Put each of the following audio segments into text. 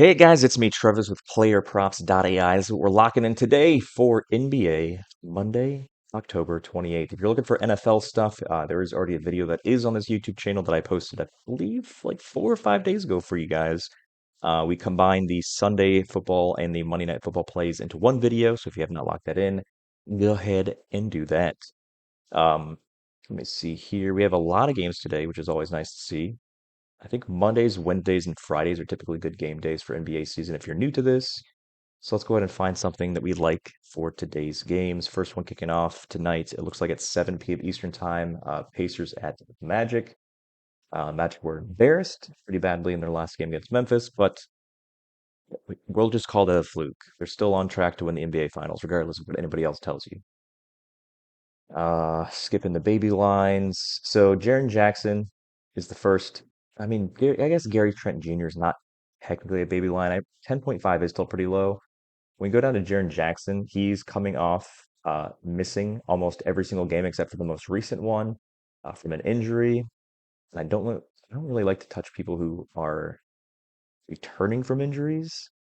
Hey guys, it's me, Travis with PlayerProps.ai. This is what we're locking in today for NBA Monday, October 28th. If you're looking for NFL stuff, there is already a video that is on this YouTube channel that I posted, I believe, like 4 or 5 days ago for you guys. We combined the Sunday football and the Monday Night Football plays into one video, so if you have not locked that in, go ahead and do that. Um, Let me see here. We have a lot of games today, which is always nice to see. I think Mondays, Wednesdays, and Fridays are typically good game days for NBA season if you're new to this. So let's go ahead and find something that we like for today's games. First one kicking off tonight. It looks like it's 7 p.m. Eastern time. Pacers at Magic. Magic were embarrassed pretty badly in their last game against Memphis, but we'll just call that a fluke. They're still on track to win the NBA Finals, regardless of what anybody else tells you. Skipping the baby lines. So Jaren Jackson is the first. I mean, I guess Gary Trent Jr. is not technically a baby line. 10.5 is still pretty low. When we go down to Jaren Jackson, he's coming off missing almost every single game except for the most recent one from an injury. And I don't really like to touch people who are returning from injuries.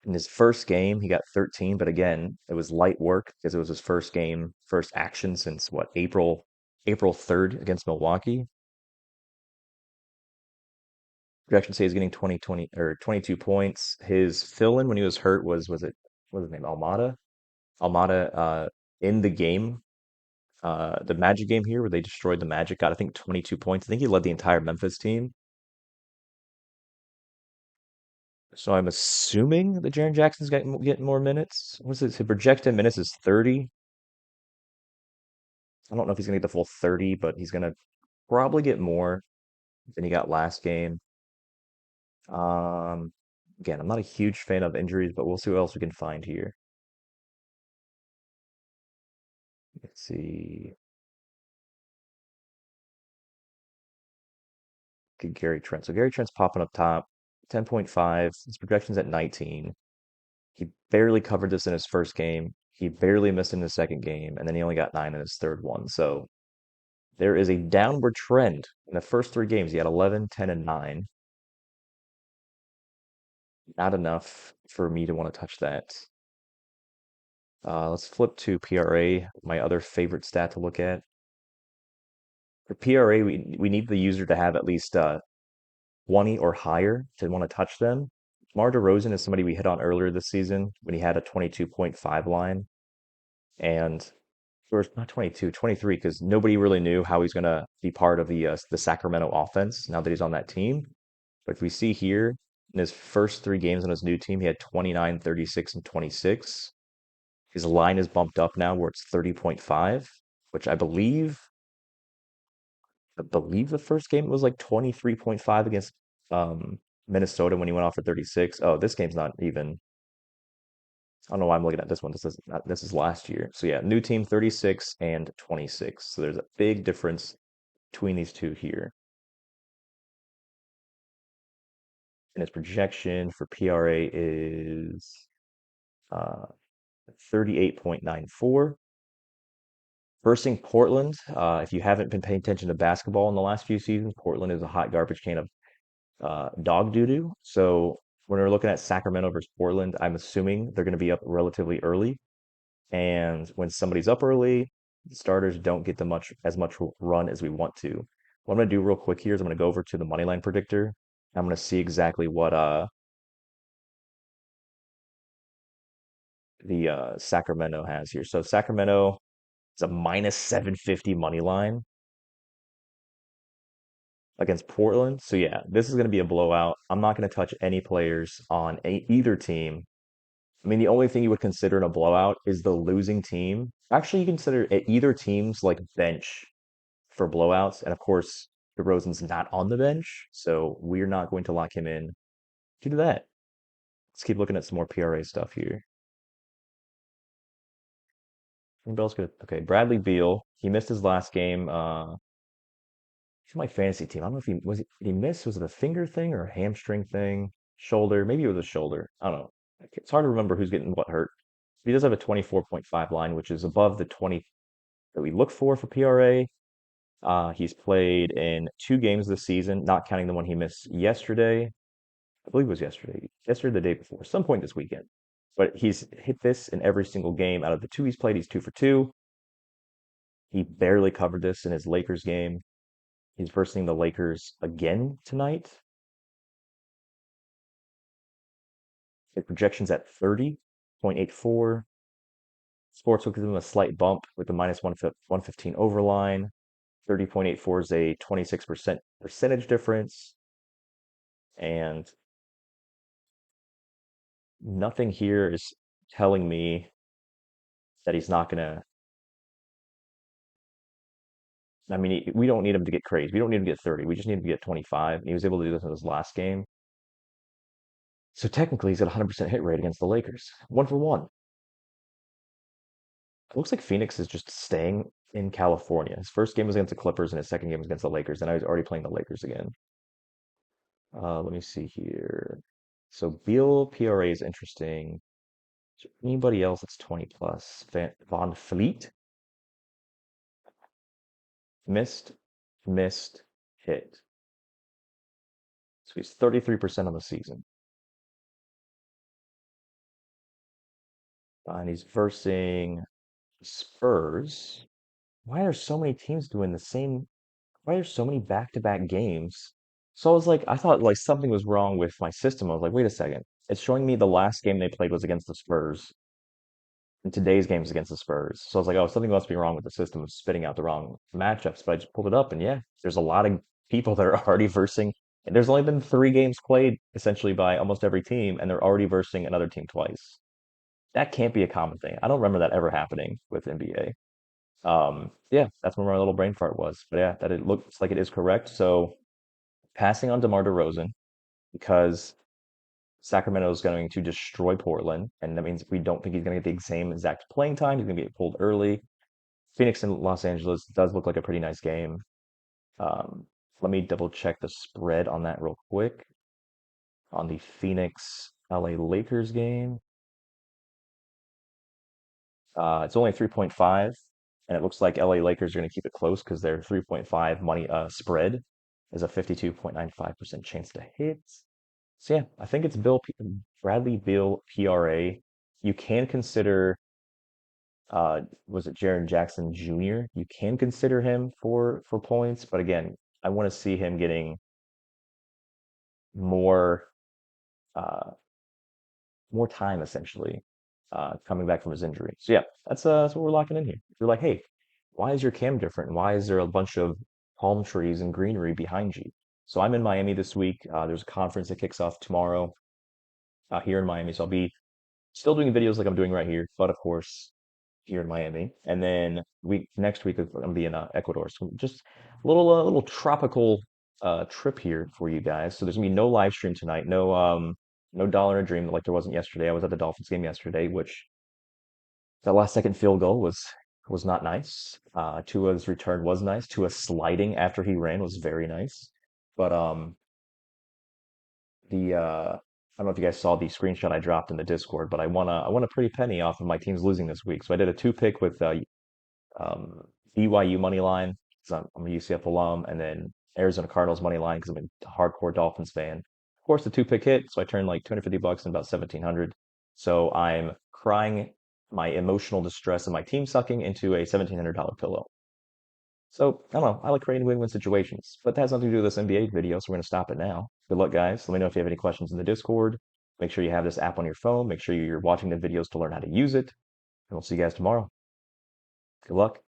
In his first game, he got 13, but again, it was light work because it was his first game, first action since what, April 3rd against Milwaukee. Projections say he's getting 20 or 22 points. His fill-in when he was hurt was what was his name? Almada? Almada in the game, the Magic game here where they destroyed the Magic, got I think 22 points. I think he led the entire Memphis team. So I'm assuming that Jaren Jackson's getting more minutes. What's his projected minutes is 30. I don't know if he's gonna get the full 30, but he's gonna probably get more than he got last game. Um, Again, I'm not a huge fan of injuries, but we'll see what else we can find here. Let's see. Get Gary Trent. So Gary Trent's popping up top, 10.5. His projection's at 19. He barely covered this in his first game. He barely missed in his second game, and then he only got 9 in his third one. So there is a downward trend in the first 3 games. He had 11, 10, and 9. Not enough for me to want to touch that. Let's flip to PRA, my other favorite stat to look at. For PRA, we need the user to have at least 20 or higher to want to touch them. DeRozan is somebody we hit on earlier this season when he had a 22.5 line. And or not 22, 23, because nobody really knew how he's going to be part of the Sacramento offense now that he's on that team. But if we see here, in his first 3 games on his new team, he had 29, 36, and 26. His line is bumped up now where it's 30.5, which I believe the first game was like 23.5 against Minnesota when he went off for 36. Oh, this game's not even. I don't know why I'm looking at this one. This is last year. So yeah, new team 36 and 26. So there's a big difference between these two here. And his projection for PRA is 38.94. Versing Portland, if you haven't been paying attention to basketball in the last few seasons, Portland is a hot garbage can of dog doo-doo. So when we're looking at Sacramento versus Portland, I'm assuming they're going to be up relatively early. And when somebody's up early, the starters don't get as much run as we want to. What I'm going to do real quick here is I'm going to go over to the money line predictor. I'm going to see exactly what the Sacramento has here. So Sacramento is a minus 750 money line against Portland. So yeah, this is going to be a blowout. I'm not going to touch any players on either team. I mean, the only thing you would consider in a blowout is the losing team. Actually, you consider either team's like bench for blowouts, and of course, DeRozan's not on the bench, so we're not going to lock him in due to that. Let's keep looking at some more PRA stuff here. Bell's good. Okay, Bradley Beal. He missed his last game. He's on my fantasy team. I don't know if did he miss? Was it a finger thing or a hamstring thing? Shoulder? Maybe it was a shoulder. I don't know. It's hard to remember who's getting what hurt. He does have a 24.5 line, which is above the 20 that we look for PRA. He's played in 2 games this season, not counting the one he missed yesterday. I believe it was yesterday, or the day before, some point this weekend. But he's hit this in every single game. Out of the 2 he's played, he's 2 for 2. He barely covered this in his Lakers game. He's versing the Lakers again tonight. His projection's at 30.84. Sportsbook gives him a slight bump with the minus 115 overline. 30.84 is a 26% percentage difference. And nothing here is telling me that he's not going to. I mean, we don't need him to get crazy. We don't need him to get 30. We just need him to get 25. And he was able to do this in his last game. So technically, he's got a 100% hit rate against the Lakers. 1 for 1. It looks like Phoenix is just staying in California. His first game was against the Clippers, and his second game was against the Lakers. And now he's already playing the Lakers again. Let me see here. So Beal PRA is interesting. Is there anybody else that's 20 plus? Von Fleet missed, missed, hit. So he's 33% on the season. And he's versing Spurs. Why are so many teams doing the same? Why are so many back-to-back games? So I was like, I thought like something was wrong with my system. I was like, wait a second. It's showing me the last game they played was against the Spurs, and today's game is against the Spurs. So I was like, oh, something must be wrong with the system of spitting out the wrong matchups. But I just pulled it up, and yeah, there's a lot of people that are already versing. And there's only been 3 games played essentially by almost every team, and they're already versing another team twice. That can't be a common thing. I don't remember that ever happening with NBA. Yeah, that's where my little brain fart was. But yeah, that it looks like it is correct. So passing on DeMar DeRozan because Sacramento is going to destroy Portland, and that means we don't think he's going to get the same exact playing time. He's going to get pulled early. Phoenix and Los Angeles does look like a pretty nice game. Um, Let me double check the spread on that real quick. On the Phoenix LA Lakers game, it's only 3.5, and it looks like LA Lakers are going to keep it close because their 3.5 money spread is a 52.95% chance to hit. So yeah, I think it's Bradley Beal PRA. You can consider was it Jaren Jackson Jr.? You can consider him for points, but again, I want to see him getting more uh more time essentially coming back from his injury. So yeah, that's what we're locking in here. If you're like, hey, why is your cam different? Why is there a bunch of palm trees and greenery behind you? So I'm in Miami this week. There's a conference that kicks off tomorrow here in Miami. So I'll be still doing videos like I'm doing right here, but of course here in Miami. And then next week I'm gonna be in Ecuador. So just a little tropical trip here for you guys. So there's gonna be no live stream tonight, no dollar a dream like there wasn't yesterday. I was at the Dolphins game yesterday, which that last second field goal was not nice. Tua's return was nice. Tua sliding after he ran was very nice. But I don't know if you guys saw the screenshot I dropped in the Discord, but I won a pretty penny off of my team's losing this week. So I did a 2 pick with um, BYU money line because I'm a UCF alum, and then Arizona Cardinals money line because I'm a hardcore Dolphins fan. Of course, the 2 pick hit, so I turned like 250 bucks in about 1,700. So I'm crying my emotional distress and my team sucking into a $1,700 pillow. So I don't know. I like creating win-win situations, but that has nothing to do with this NBA video, so we're gonna stop it now. Good luck, guys. Let me know if you have any questions in the Discord. Make sure you have this app on your phone. Make sure you're watching the videos to learn how to use it, and we'll see you guys tomorrow. Good luck.